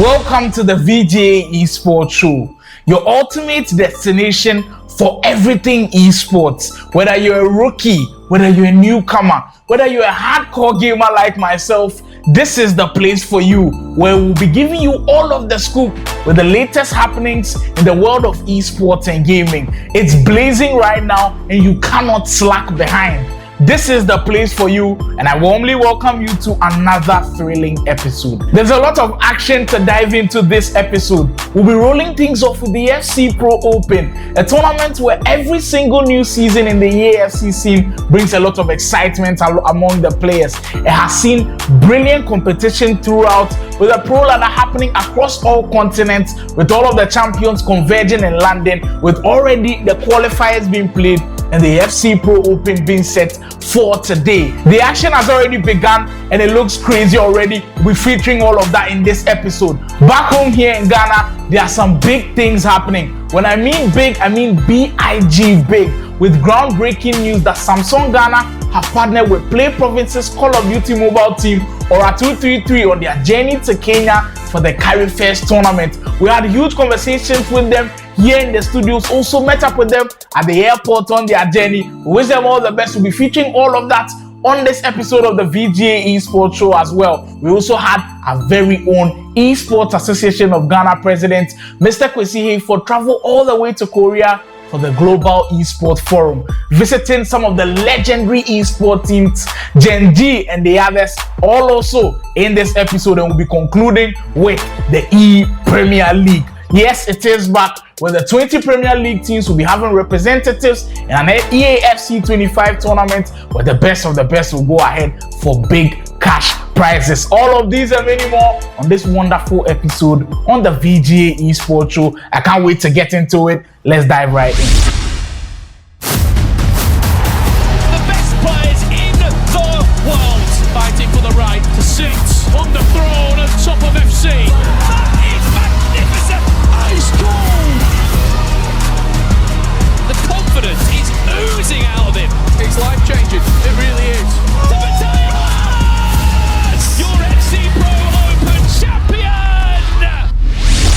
Welcome to the VGA ESPORTS Show, your ultimate destination for everything esports. Whether you're a rookie, whether you're a newcomer, whether you're a hardcore gamer like myself, this is the place for you, where we'll be giving you all of the scoop with the latest happenings in the world of esports and gaming. It's blazing right now and you cannot slack behind. This is the place for you, and I warmly welcome you to another thrilling episode. There's a lot of action to dive into this episode. We'll be rolling things off with the FC Pro Open, a tournament where every single new season in the EAFC scene brings a lot of excitement among the players. It has seen brilliant competition throughout, with a pro ladder happening across all continents, with all of the champions converging in London, with already the qualifiers being played and the FC Pro Open being set for today. The action has already begun and it looks crazy already. We're featuring all of that in this episode. Back home here in Ghana, there are some big things happening. When I mean big, I mean big, with groundbreaking news that Samsung Ghana have partnered with Play Province's Call of Duty mobile team, or a 233, on their journey to Kenya for the Carry First tournament. We had huge conversations with them here in the studios, also met up with them at the airport on their journey. We wish them all the best. We'll be featuring all of that on this episode of the VGA ESPORTS Show as well. We also had our very own Esports Association of Ghana President, Mr. Kwesi Hayford, travel all the way to Korea for the Global Esports Forum, visiting some of the legendary esports teams, Gen G and the others, all also in this episode, and we'll be concluding with the ePREMIER League. Yes, it is back, where the 20 Premier League teams will be having representatives in an EAFC 25 tournament, where the best of the best will go ahead for big cash prizes. All of these and many more on this wonderful episode on the VGA ESPORTS Show. I can't wait to get into it. Let's dive right in. The best players in the world fighting for the right to sit on the throne at top of FC. That is magnificent. Ice cold. The confidence is oozing out of him. It's life changing. It really is. Your FC Pro Open champion.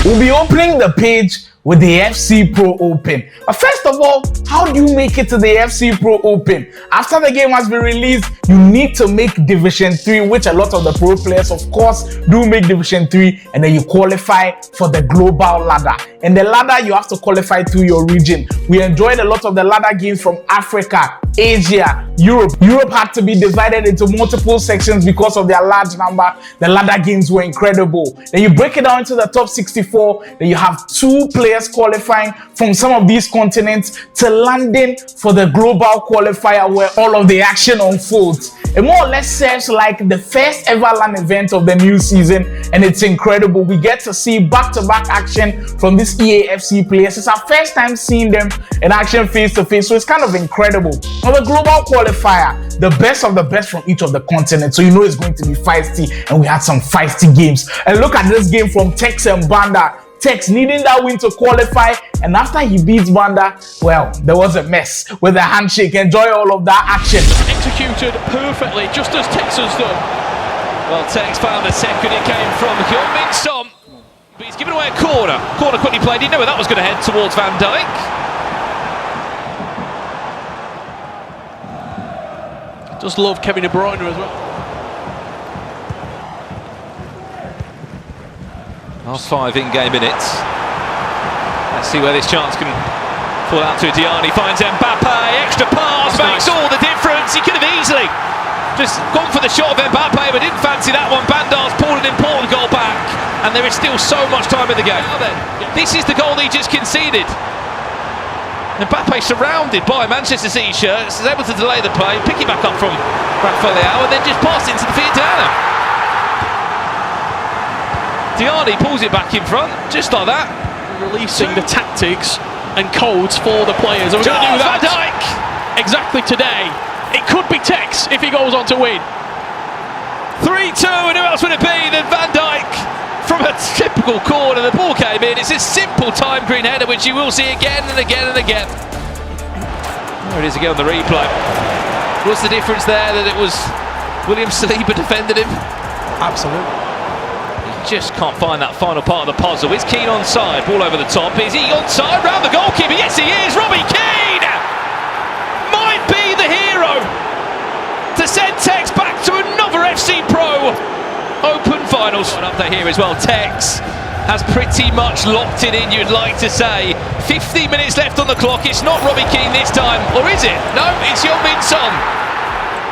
We'll be opening the page with the FC Pro Open. But first of all, how do you make it to the FC Pro Open? After the game has been released, you need to make Division 3, which a lot of the pro players, of course, do make Division 3, and then you qualify for the global ladder. In the ladder, you have to qualify through your region. We enjoyed a lot of the ladder games from Africa, Asia, Europe. Europe had to be divided into multiple sections because of their large number. The ladder games were incredible. Then you break it down into the top 64. Then you have 2 players qualifying from some of these continents to London for the global qualifier, where all of the action unfolds. It more or less serves like the first ever LAN event of the new season, and it's incredible. We get to see back-to-back action from these EAFC players. It's our first time seeing them in action face-to-face, so it's kind of incredible. Now, the global qualifier, the best of the best from each of the continents, so you know it's going to be feisty, and we had some feisty games. And look at this game from Tex and Banda. Tex needing that win to qualify, and after he beats Banda, well, there was a mess with a handshake. Enjoy all of that action. Executed perfectly, just as Tex has done. Well, Tex found a second. It came from Hyun-Min Son, but he's given away a corner. Corner quickly played. He didn't know where that was going to head towards Van Dijk. Just love Kevin De Bruyne as well. Last 5 in-game minutes. Let's see where this chance can fall out to. Diani finds Mbappe, extra pass, makes all the difference. He could have easily just gone for the shot of Mbappe, but didn't fancy that one. Bandar's pulled an important goal back, and there is still so much time in the game. Now then, this is the goal he just conceded. Mbappe surrounded by Manchester City shirts, is able to delay the play, pick it back up from Rafael, and then just pass into the Fiatana. Diani pulls it back in front, just like that. Releasing the tactics and codes for the players. And we're going to do that. Van Dijk! Exactly today. It could be Tex if he goes on to win. 3-2, and who else would it be than Van Dijk? From a typical corner, the ball came in. It's a simple time green header, which you will see again and again and again. There it is again on the replay. What's the difference there? That it was William Saliba defended him? Absolutely. just can't find that final part of the puzzle. Is Keane onside? Ball over the top. Is he onside? Round the goalkeeper. Yes, he is. Robbie Keane might be the hero to send Tex back to another FC Pro Open finals. An update here as well. Tex has pretty much locked it in, you'd like to say. 50 minutes left on the clock. It's not Robbie Keane this time, or is it? No, it's Heung-min Son.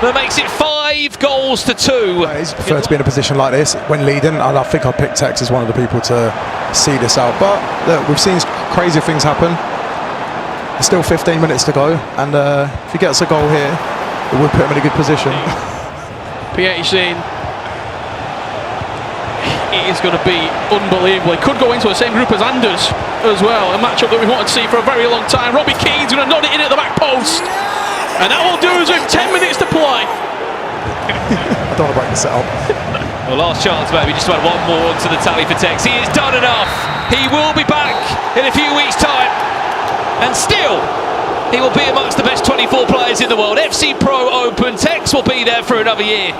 That makes it 5-2. I prefer to be in a position like this when leading, and I think I'll pick Tex as one of the people to see this out. But look, we've seen crazy things happen. There's still 15 minutes to go, and if he gets a goal here, it would put him in a good position. PH it is going to be unbelievable. He could go into the same group as Anders as well. A matchup that we've wanted to see for a very long time. Robbie Keane's going to nod it in at the back post. And that will do us with 10 minutes to play. I don't want to break this up. Well, last chance, maybe just about one more to the tally for Tex. He has done enough. He will be back in a few weeks' time. And still, he will be amongst the best 24 players in the world. FC Pro Open. Tex will be there for another year.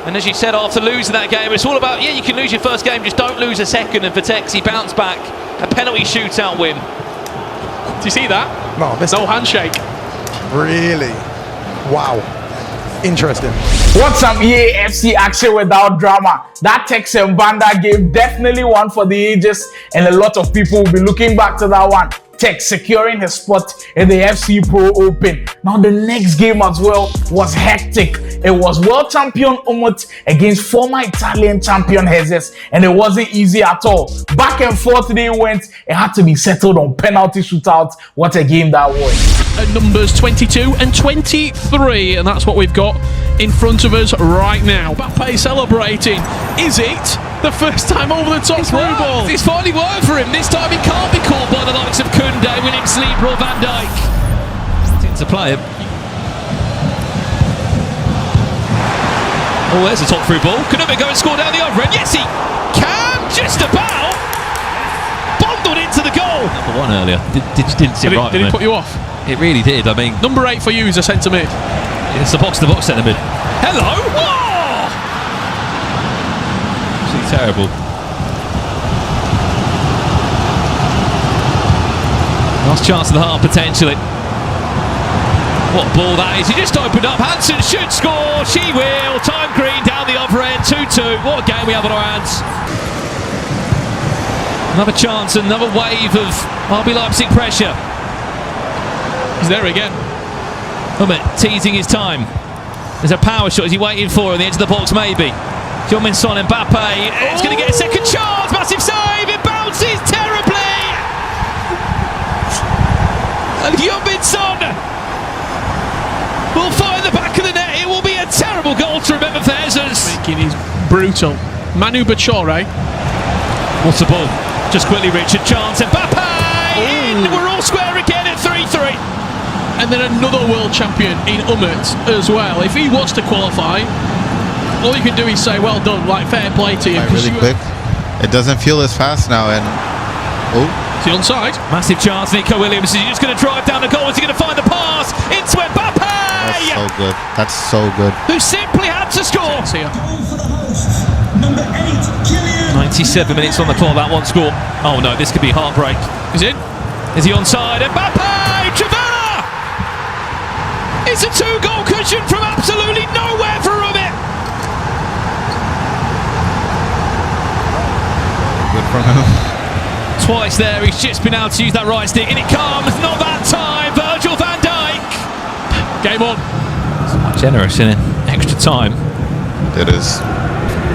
And as you said, after losing that game, it's all about, yeah, you can lose your first game, just don't lose a second. And for Tex, he bounced back. A penalty shootout win. Do you see that? No, no handshake. Really? Wow. Interesting. What's some EA FC action without drama? That Tex and Banda game, definitely one for the ages, and a lot of people will be looking back to that one. Tex securing his spot in the FC Pro Open. Now the next game as well was hectic. It was world champion Umut against former Italian champion Hezes, and it wasn't easy at all. Back and forth they went. It had to be settled on penalty shootout. What a game that was. At numbers 22 and 23, and that's what we've got in front of us right now. Mbappe celebrating. Is it the first time over the top through ball? It's finally worked for him. This time he can't be caught by the likes of Koundé, William Sleeper or Van Dijk. To play him. Oh, there's a top through ball. Could Umut go and score down the other end? Yes, he can. Just about. Bundled into the goal. Number one earlier. Didn't sit right. Did it put you off? It really did. I mean, number 8 for you is a centre mid. It's the box-to-box centre mid. Hello. Whoa! Absolutely terrible. Last chance of the half potentially. What ball that is. He just opened up. Hansen should score. She will. Time green down the other end. 2-2. What a game we have on our hands. Another chance, another wave of RB Leipzig pressure. He's there again. Umut teasing his time. There's a power shot. Is he waiting for on the edge of the box? Maybe. Heung-min Son, Mbappe. It's going to get a second chance. Massive save. It bounces terribly. And Heung-min Son will find the back of the net. It will be a terrible goal to remember for Hezes. Making is brutal. Manu Bachore. What's the ball? Just quickly, Richard. Chance. Mbappe in. We're all square again at 3-3. And then another world champion in Umut as well. If he was to qualify, all you can do is say, well done, like fair play to you. Really quick. It doesn't feel as fast now, and is he onside? Massive chance, Nico Williams. Is he just going to drive down the goal? Is he going to find the pass into Mbappe? that's so good. That's so good. Who simply had to score. Goal for the hosts. Number 8, Kylian. 97 minutes on the clock, that one score. Oh no, this could be heartbreak. Is it? Is he onside? Mbappe! Trevor! It's a 2-goal cushion from absolutely nowhere for Umut. Good from him. Twice there, he's just been able to use that right stick, and it comes, not that time, Virgil van Dijk. Game on. It's quite generous, isn't it? Extra time. It is.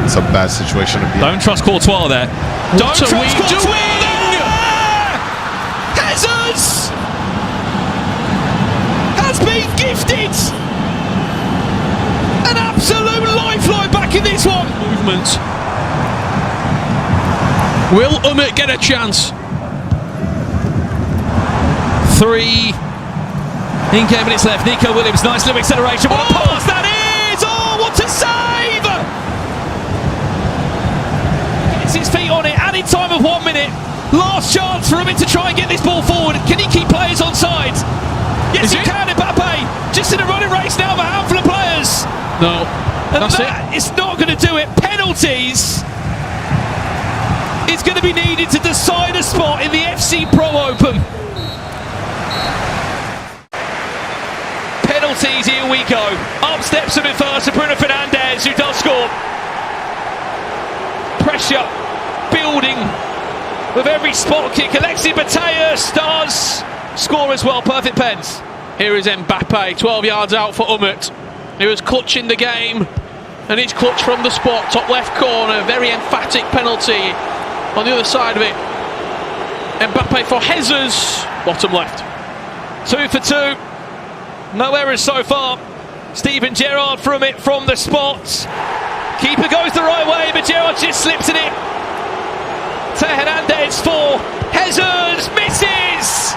It's a bad situation to be in. Don't trust Courtois there. Don't trust Courtois there! Hezes has been gifted an absolute lifeline back in this one. Movement. Will Umut get a chance? 3 in-game minutes left. Nico Williams, nice little acceleration. What a pass that is! Oh, what a save! Gets his feet on it, added time of 1 minute. Last chance for Umut to try and get this ball forward. Can he keep players on side? Yes, he can. Mbappe just in a running race now of a handful of players. No, And that's that is not going to do it. Penalties. is going to be needed to decide a spot in the FC Pro Open. Penalties, here we go. Up steps to first to Bruno Fernandes, who does score. Pressure building with every spot kick. Alexis Mateus does score as well. Perfect pens. Here is Mbappe, 12 yards out for Umut. He was clutching the game, and it's clutch from the spot, top left corner. Very emphatic penalty on the other side of it. Mbappe for Jesus, bottom left. 2 for 2. No errors so far. Steven Gerrard from it from the spot. Keeper goes the right way, but Gerrard just slips it in. To Hernandez for Jesus, misses!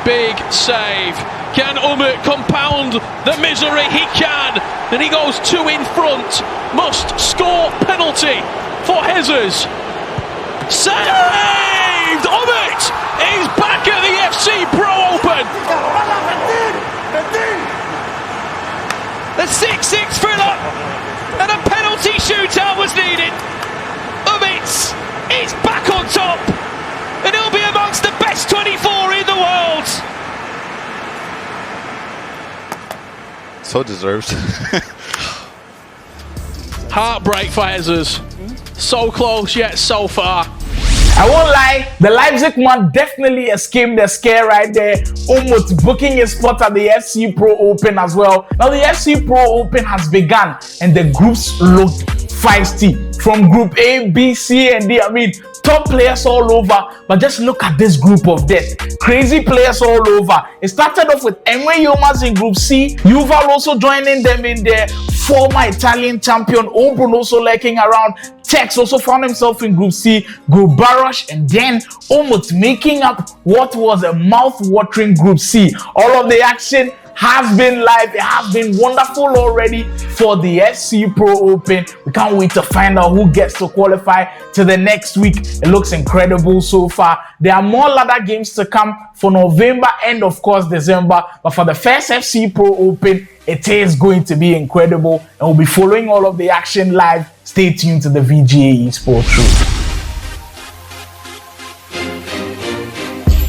Big save. Can Umut compound the misery? He can, and he goes 2 in front. Must score penalty for Jesus. Saved! Umut is back at the FC Pro Open. The 6-6 thriller, and a penalty shootout was needed. Umut is back on top, and he'll be amongst the best 24 in the world. So deserved. Heartbreak for Jesus. So close yet so far. I won't lie, the Leipzig man definitely escaped the scare right there. Almost booking his spot at the FC Pro Open as well. Now the FC Pro Open has begun and the groups looked feisty. From Group A, B, C, and D. I mean, top players all over. But just look at this group of death. Crazy players all over. It started off with Emre Yilmaz in Group C. Yuval also joining them in there. Former Italian champion Obrun also lurking around. Tex also found himself in Group C, Group Barush, and then almost making up what was a mouth-watering Group C. All of the action has been live. It has been wonderful already for the FC Pro Open. We can't wait to find out who gets to qualify to the next week. It looks incredible so far. There are more ladder games to come for November and of course December. But for the first FC Pro Open, it is going to be incredible, and we'll be following all of the action live. Stay tuned to the VGA Esports Show.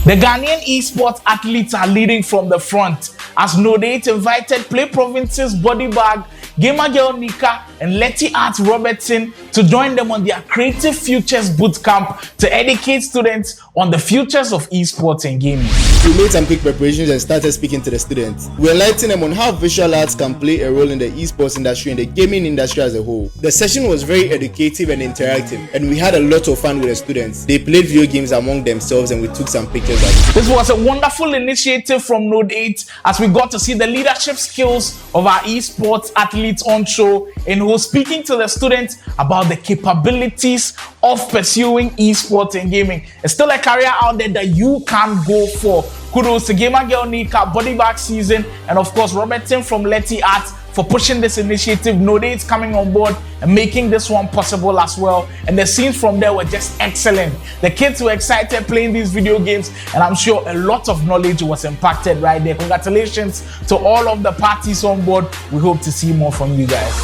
The Ghanaian esports athletes are leading from the front as No Date invited Play Province's Body Bag, Gamer Girl Nika, and Letty Art Robertson to join them on their Creative Futures Bootcamp to educate students on the futures of esports and gaming. We made some quick preparations and started speaking to the students. We enlightened them on how visual arts can play a role in the esports industry and the gaming industry as a whole. The session was very educative and interactive, and we had a lot of fun with the students. They played video games among themselves and we took some pictures of it. This was a wonderful initiative from Node 8 as we got to see the leadership skills of our esports athletes on show, and who was speaking to the students about the capabilities of pursuing esports and gaming. It's still a career out there that you can go for. Kudos to Gamer Girl Nika, Body Bag Season, and of course Robertson from Letty Art for pushing this initiative. No Date's coming on board and making this one possible as well. And the scenes from there were just excellent. The kids were excited playing these video games, and I'm sure a lot of knowledge was impacted right there. Congratulations to all of the parties on board. We hope to see more from you guys.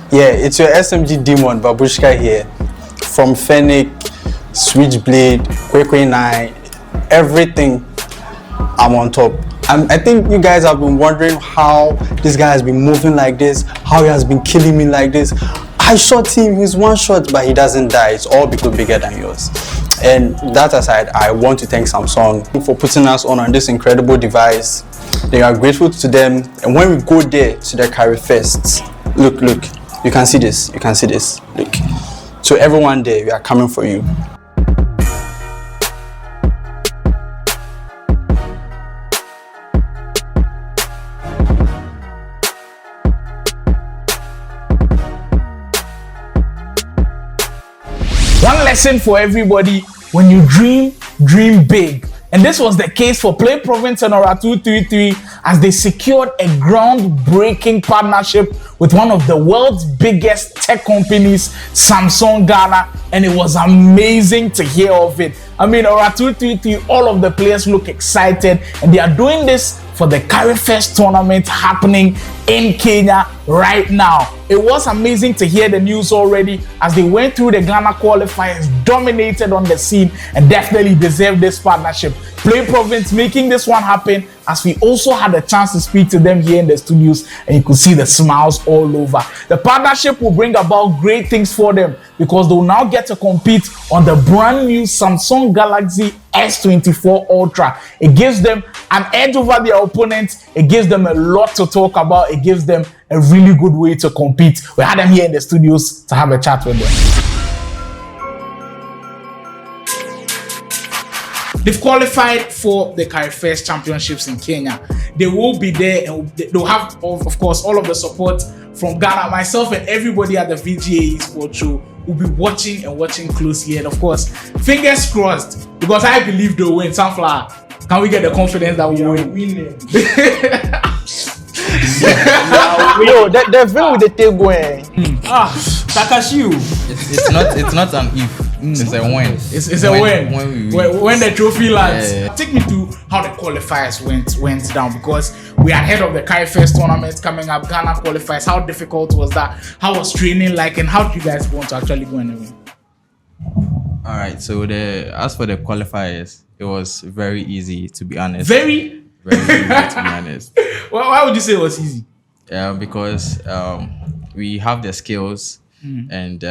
Yeah, it's your SMG Demon, Babushka here. From Fennec, Switchblade, Kwekwe 9, everything, I'm on top. I think you guys have been wondering how this guy has been moving like this, how he has been killing me like this. I shot him, he's one shot, but he doesn't die. It's all because bigger than yours. And that aside, I want to thank Samsung for putting us on this incredible device. They are grateful to them. And when we go there to the Carry Fest, look. You can see this, look. So everyone there, we are coming for you. One lesson for everybody: when you dream big. And this was the case for Play Province and Aura 233 as they secured a groundbreaking partnership with one of the world's biggest tech companies, Samsung Ghana, and it was amazing to hear of it. I mean, around 233, all of the players look excited, and they are doing this for the CARIFEST tournament happening in Kenya right now. It was amazing to hear the news already as they went through the Ghana qualifiers, dominated on the scene, and definitely deserved this partnership. Play Province making this one happen, as we also had a chance to speak to them here in the studios, and you could see the smiles all over. The partnership will bring about great things for them because they will now get to compete on the brand new Samsung Galaxy S24 Ultra. It gives them an edge over their opponents. It gives them a lot to talk about. It gives them a really good way to compete. We had them here in the studios to have a chat with them. They've qualified for the CARIFEST Championships in Kenya. They will be there, and they'll have, of course, all of the support from Ghana. Myself and everybody at the VGA ESPORTS Show will be watching and watching closely. And of course, fingers crossed, because I believe they'll win. Sunflower, can we get the confidence that we will win? Yo, the film with the tail going. Takashiu. It's not an if. It's a win. It's a win. When the trophy lands. Yeah. Take me to how the qualifiers went down, because we are ahead of the CARIFEST tournament coming up. Ghana qualifiers. How difficult was that? How was training like, and how did you guys want to actually go and win? All right. So as for the qualifiers, it was very easy, to be honest. Very easy, to be honest. Why would you say it was easy? Because we have the skills and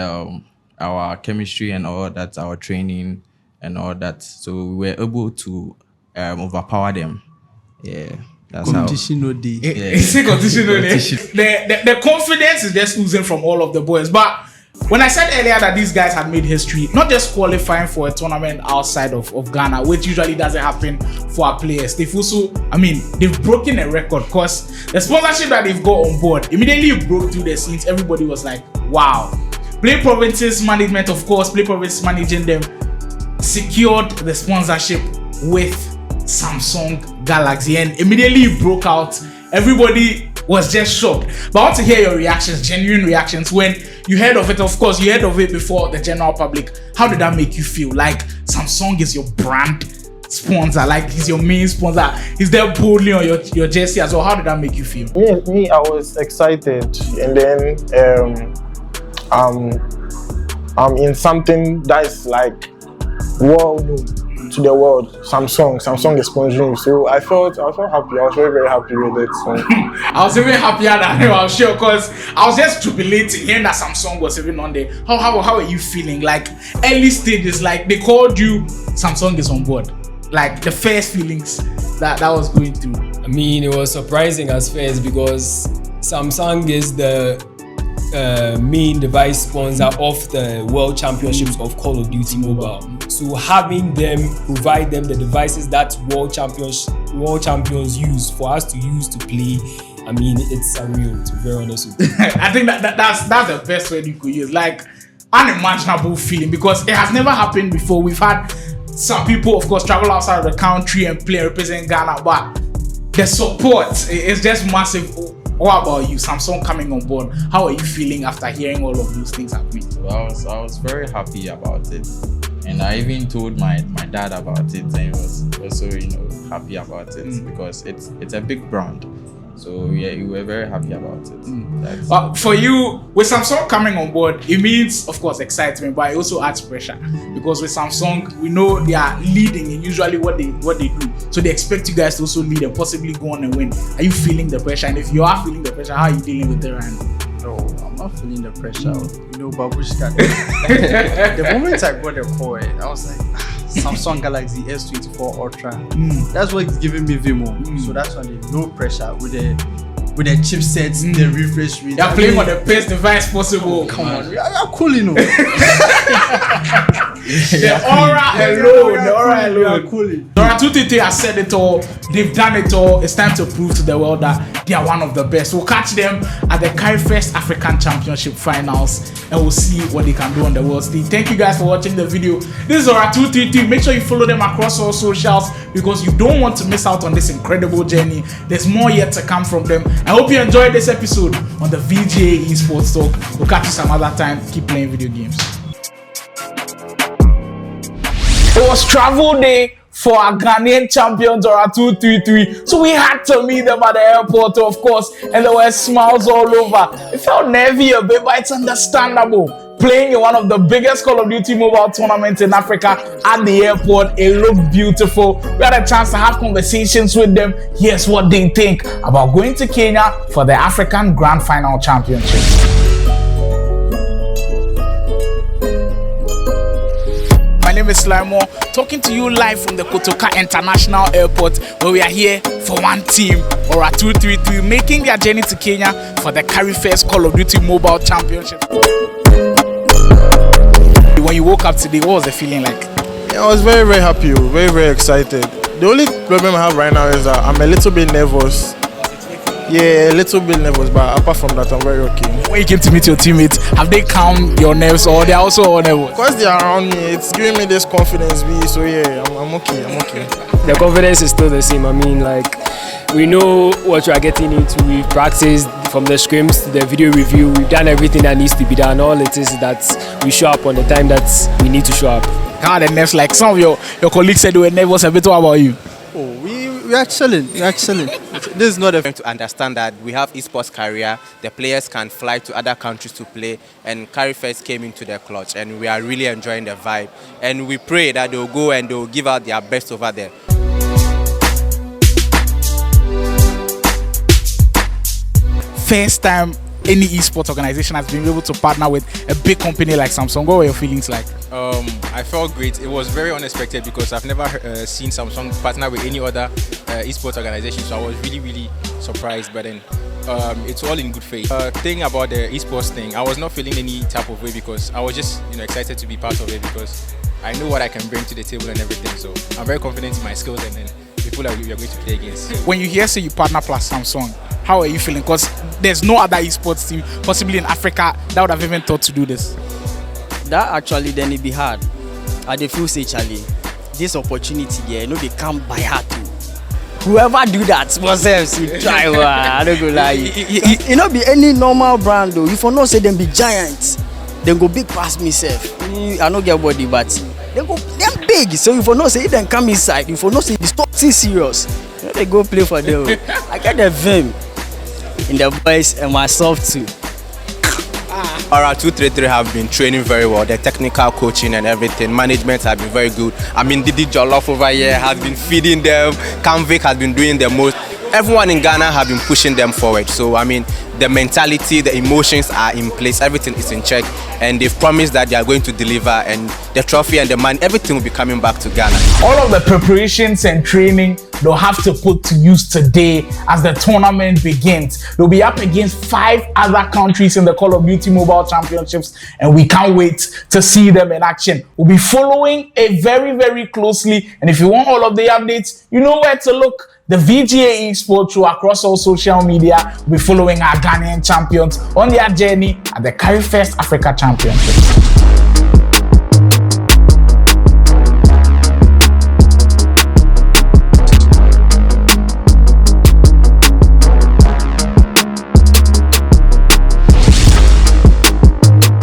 our chemistry and all that, our training and all that. So we were able to overpower them. Yeah, that's competition how. No day. It's a competition no day. The confidence is just oozing from all of the boys. But when I said earlier that these guys had made history, not just qualifying for a tournament outside of Ghana, which usually doesn't happen for our players. They've also, they've broken a record, because the sponsorship that they've got on board immediately broke through the scenes. Everybody was like, wow. Play Province's management, of course, Play Province managing them, secured the sponsorship with Samsung Galaxy, and immediately broke out. Everybody was just shocked. But I want to hear your reactions, genuine reactions, when you heard of it. Of course, you heard of it before the general public. How did that make you feel? Like, Samsung is your brand sponsor, like he's your main sponsor. He's there boldly on your jersey as well. How did that make you feel? Me, I was excited, and then I'm in something that's like well known to the world. Samsung is sponsoring, so I felt happy. I was very, very happy with it. So. I was even happier than him, I'm sure, because I was just jubilating hearing that Samsung was even on there. How are you feeling? Like, early stages, like they called you, Samsung is on board. Like the first feelings that was going through. It was surprising as first, because Samsung is the main device sponsor of the World Championships of Call of Duty Mobile. So having them provide them the devices that world champions use for us to use to play, it's surreal, to be very honest with you. I think that's the best word you could use. Like, unimaginable feeling, because it has never happened before. We've had some people, of course, travel outside of the country and play and represent Ghana, but the support is just massive. What about you, Samsung coming on board? How are you feeling after hearing all of those things happening? I was very happy about it, and I even told my dad about it, and he was also happy about it because it's a big brand. So yeah, we were very happy about it. But for you, with Samsung coming on board, it means, of course, excitement, but it also adds pressure, because with Samsung, we know they are leading in usually what they do. So they expect you guys to also lead and possibly go on and win. Are you feeling the pressure? And if you are feeling the pressure, how are you dealing with it right now? No, I'm not feeling the pressure. Babushka. The moment I got the call, I was like, Samsung Galaxy S24 Ultra. That's what's giving me Vimo. So that's why there's no pressure with the chipsets, the refresh rate. You're playing on the best device possible. Oh, come on, we are cool, The aura alone. We are cooling. There are Zora 233 has said it all. They've done it all. It's time to prove to the world that they are one of the best. We'll catch them at the CARIFEST African Championship Finals, and we'll see what they can do on the world stage. Thank you guys for watching the video. This is Zora 233. Make sure you follow them across all socials because you don't want to miss out on this incredible journey. There's more yet to come from them. I hope you enjoyed this episode on the VGA Esports Talk. We'll catch you some other time. Keep playing video games. It was travel day for our Ghanaian champions, Zora 233. So we had to meet them at the airport, of course, and there were smiles all over. It felt nervy a bit, but it's understandable. Playing in one of the biggest Call of Duty mobile tournaments in Africa at the airport, it looked beautiful. We had a chance to have conversations with them. Here's what they think about going to Kenya for the African Grand Final Championship. My name is Slimo, talking to you live from the Kotoka International Airport, where we are here for one team, Zora 233, making their journey to Kenya for the CARIFEST Call of Duty Mobile Championship. When you woke up today, what was the feeling like? Yeah, I was very, very happy, very, very excited. The only problem I have right now is that I'm a little bit nervous. Yeah, a little bit nervous, but apart from that, I'm very okay. When you came to meet your teammates, have they calmed your nerves or they're also all nervous? Because they're around me, it's giving me this confidence, so yeah, I'm okay, I'm okay. The confidence is still the same. I mean, like, we know what we are getting into. We've practiced from the scrims to the video review. We've done everything that needs to be done. All it is that we show up on the time that we need to show up. How are the nerves? Like some of your colleagues said they were nervous a bit. What about you? Oh, we are chilling. We are chilling. This is not a to understand that we have esports career. The players can fly to other countries to play, and CARIFEST came into the clutch, and we are really enjoying the vibe. And we pray that they'll go and they'll give out their best over there. First time any esports organization has been able to partner with a big company like Samsung. What were your feelings like? I felt great. It was very unexpected because I've never seen Samsung partner with any other esports organization, so I was really, really surprised. But then it's all in good faith. Thing about the esports thing, I was not feeling any type of way because I was just excited to be part of it because I know what I can bring to the table and everything. So I'm very confident in my skills and then people that we are going to play against. When you hear say you partner plus Samsung, how are you feeling? Because there's no other esports team possibly in Africa that would have even thought to do this. That actually then it be hard. I dey feel say Charlie, this opportunity here, they come by heart too. Whoever do that must have try. I don't go lie. It not be any normal brand though. If I not say them be giants, then go big past myself. I don't get body, but they go them big. So if I not say them come inside, if I not say this talk serious, they go play for them. I get the vim in the boys and myself too. Zora 233 have been training very well. The technical coaching and everything, management have been very good. I mean, Didi Jollof over here has been feeding them. Kanvik has been doing the most. Everyone in Ghana have been pushing them forward. So I mean, the mentality, the emotions are in place. Everything is in check, and they've promised that they are going to deliver. And the trophy and the money, everything will be coming back to Ghana. All of the preparations and training they'll have to put to use today as the tournament begins. They'll be up against 5 other countries in the Call of Duty Mobile Championships, and we can't wait to see them in action. We'll be following it very, very closely, and if you want all of the updates, you know where to look. The VGA Esports Show across all social media will be following our Ghanaian champions on their journey at the CARIFEST Africa Championship.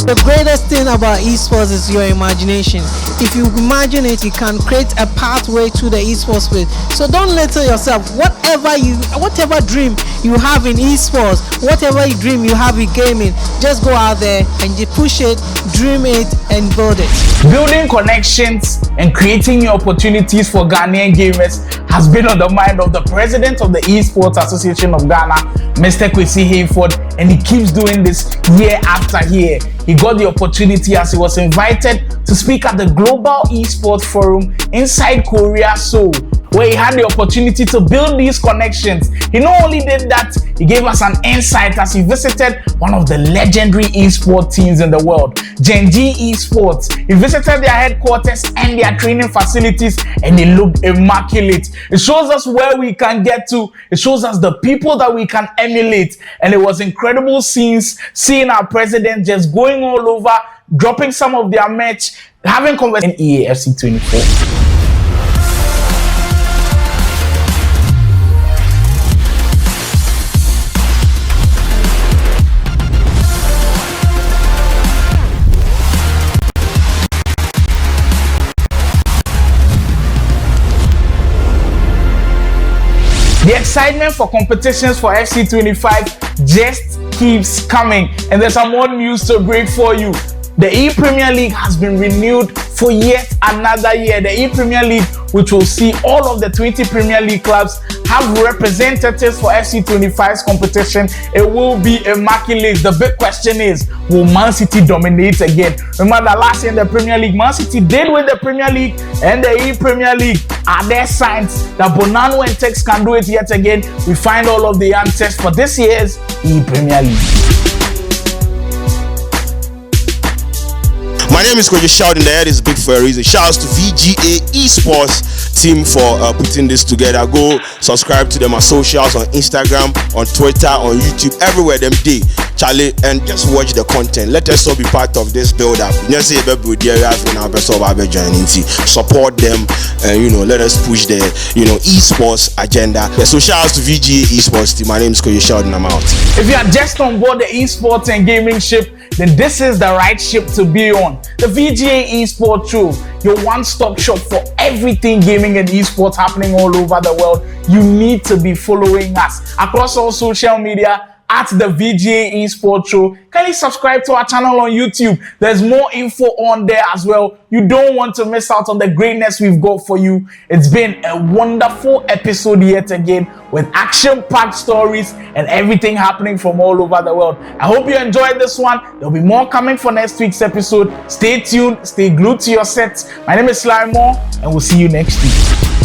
The greatest thing about esports is your imagination. If you imagine it, you can create a pathway to the esports space. So don't limit yourself. Whatever dream you have in esports, whatever dream you have in gaming, just go out there and you push it, dream it, and build it. Building connections and creating new opportunities for Ghanaian gamers has been on the mind of the president of the Esports Association of Ghana, Mr. Kwesi Hayford, and he keeps doing this year after year. He got the opportunity as he was invited to speak at the Global Esports Forum inside Korea, Seoul, where he had the opportunity to build these connections. He not only did that, he gave us an insight as he visited one of the legendary esports teams in the world, Gen G Esports. He visited their headquarters and their training facilities, and they looked immaculate. It shows us where we can get to. It shows us the people that we can emulate. And it was incredible scenes, seeing our president just going all over, dropping some of their merch, having conversations in EAFC 24. The excitement for competitions for FC25 just keeps coming, and there's some more news to break for you. The ePremier League has been renewed for yet another year. The ePremier League, which will see all of the 20 Premier League clubs have representatives for FC25's competition. It will be immaculate. The big question is, will Man City dominate again? Remember that last year in the Premier League, Man City did win the Premier League and the ePremier League. Are there signs that Bonano and Tex can do it yet again? We find all of the answers for this year's ePremier League. My name is Coach Shout, and the head is big for a reason. Shouts to VGA ESPORTS team for putting this together. Go subscribe to them on socials, on Instagram, on Twitter, on YouTube, everywhere them day, Charlie, and just watch the content. Let us all be part of this build up. Support them, and let us push the esports agenda. Yeah, so shouts to VGA ESPORTS team. My name is Coach Shout, and I'm out. If you are just on board the esports and gaming ship, then this is the right ship to be on. The VGA Esports Show, your one-stop shop for everything gaming and esports happening all over the world. You need to be following us across all social media at the VGA Esports Show. Kindly subscribe to our channel on YouTube. There's more info on there as well. You don't want to miss out on the greatness we've got for you. It's been a wonderful episode yet again with action-packed stories and everything happening from all over the world. I hope you enjoyed this one. There'll be more coming for next week's episode. Stay tuned, stay glued to your sets. My name is Sly Moore, and we'll see you next week.